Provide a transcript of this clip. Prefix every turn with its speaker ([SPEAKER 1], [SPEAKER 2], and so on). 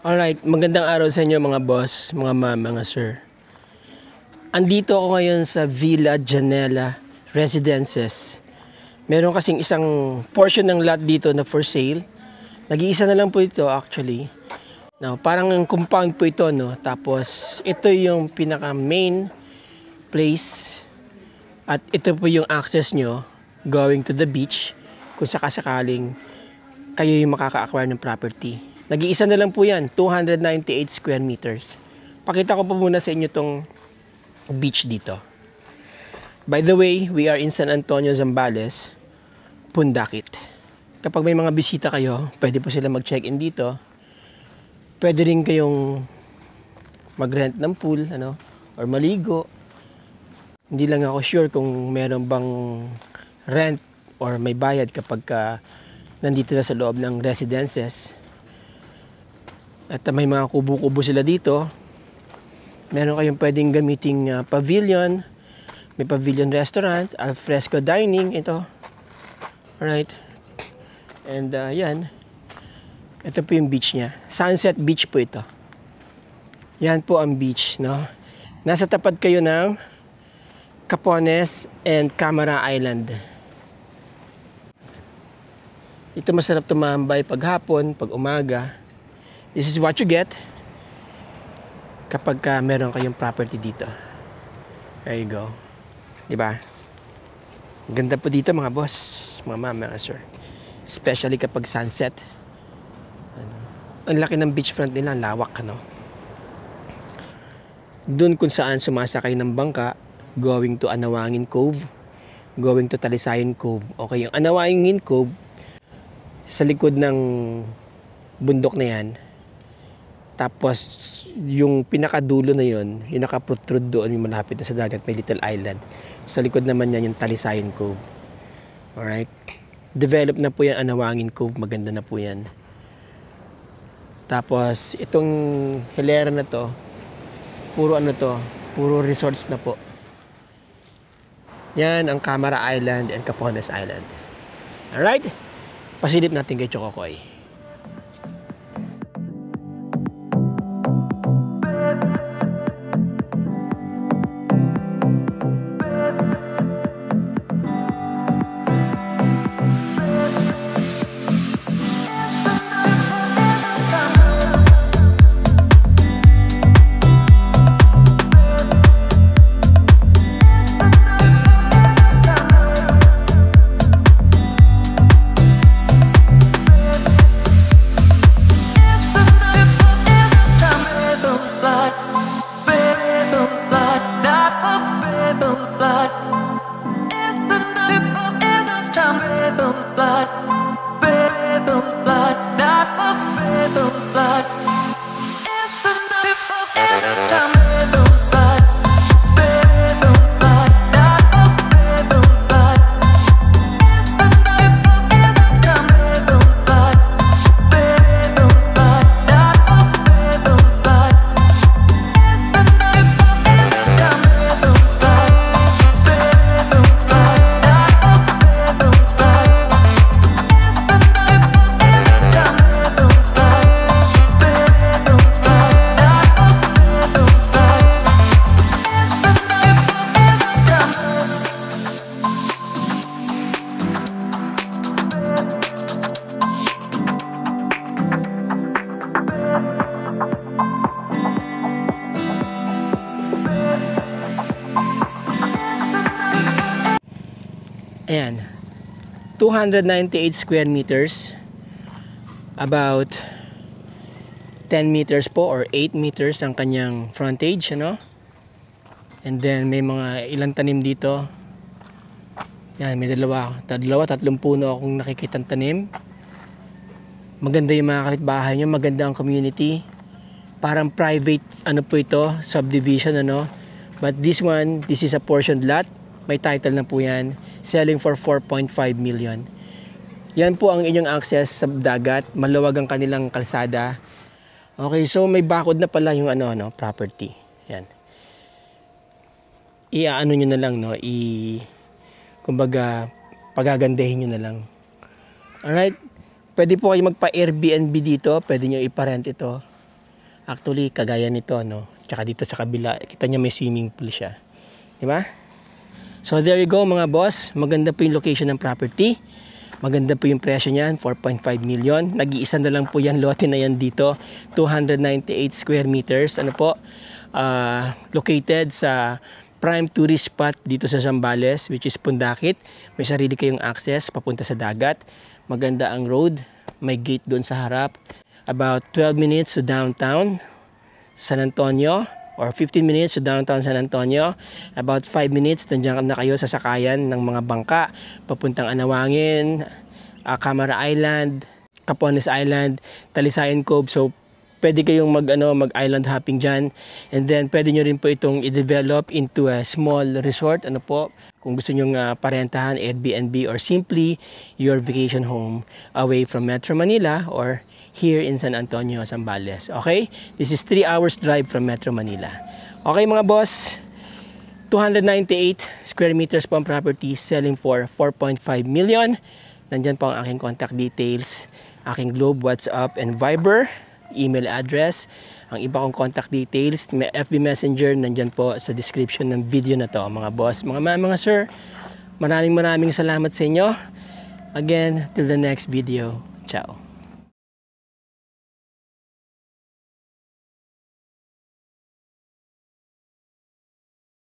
[SPEAKER 1] Alright, magandang araw sa inyo mga boss, mga ma'am, mga sir. Andito ako ngayon sa Villa Janela Residences. Meron kasing isang portion ng lot dito na for sale. Nag-iisa na lang po ito actually. Now, parang compound po ito, no? Tapos ito yung pinaka main place at ito po yung access nyo going to the beach kung sakasakaling kayo yung makaka-acquire ng property. Nag-iisa na lang po yan, 298 square meters. Pakita ko po muna sa inyo tong beach dito. By the way, we are in San Antonio, Zambales, Pundakit. Kapag may mga bisita kayo, pwede po sila mag-check-in dito. Pwede rin kayong mag-rent ng pool, or maligo. Hindi lang ako sure kung meron bang rent or may bayad kapag nandito na sa loob ng residences. At may mga kubo-kubo sila dito. Meron kayong pwedeng gamiting pavilion. May pavilion restaurant, alfresco dining, ito. Alright. And yan. Ito po yung beach niya. Sunset Beach po ito. Yan po ang beach, no? Nasa tapat kayo ng Capones and Camara Island. Ito masarap tumambay pag hapon, pag umaga. This is what you get kapag meron kayong property dito. There you go. Diba? Ganda po dito mga boss, mga ma'am, mga sir. Especially kapag sunset. Ang laki ng beachfront nila, lawak, Doon kung saan sumasakay ng bangka, going to Anawangin Cove, going to Talisayan Cove. Okay, yung Anawangin Cove, sa likod ng bundok na yan. Tapos, yung pinakadulo na yon, yung nakaprotrude doon, yung malapit na sa dagat, may little island. Sa likod naman yan, yung Talisayan Cove. Alright? Develop na po yan, Anawangin Cove. Maganda na po yan. Tapos, itong hilera na to, puro resorts na po. Yan ang Camara Island and Capones Island. Alright? Pasilip natin kay Chokokoy. Ayan, 298 square meters, about 10 meters po or 8 meters ang kanyang frontage, and then may mga ilang tanim dito. Yan, may tatlong puno akong nakikitang tanim. Maganda yung mga kapitbahay nyo, maganda ang community. Parang private, po ito, subdivision, but this is a portioned lot. May title na po yan. Selling for 4.5 million. Yan po ang inyong access sa dagat. Maluwag ang kanilang kalsada. Okay, so may bakod na pala yung property. Yan. Nyo na lang, kumbaga, pagagandahin nyo na lang. Alright? Pwede po kayo magpa-Airbnb dito. Pwede nyo iparent ito. Actually, kagaya nito, no? Tsaka dito sa kabila, kita niya may swimming pool siya. Di ba? So there you go mga boss. Maganda po yung location ng property. Maganda po yung presyo niyan, 4.5 million. Nag-iisa na lang po yan, lote na yan dito. 298 square meters. Ano po? Located sa prime tourist spot dito sa Zambales, which is Pundakit. May sarili kayong access papunta sa dagat. Maganda ang road. May gate doon sa harap. About 12 minutes to downtown San Antonio. Or 15 minutes to downtown San Antonio. About 5 minutes, nandiyan na kayo sa sakayan ng mga bangka. Papuntang Anawangin, Camara Island, Capones Island, Talisayan Cove. So, pwede kayong mag-island hopping dyan. And then, pwede nyo rin po itong i-develop into a small resort. Ano po? Kung gusto nyo parentahan, Airbnb, or simply your vacation home away from Metro Manila or here in San Antonio, Zambales. Okay? This is 3 hours drive from Metro Manila. Okay mga boss, 298 square meters po ang property, selling for 4.5 million. Nandyan po ang aking contact details, aking Globe, WhatsApp, and Viber, email address. Ang iba kong contact details, may FB Messenger, nandyan po sa description ng video na to. Mga boss, mga sir, maraming salamat sa inyo. Again, till the next video. Ciao.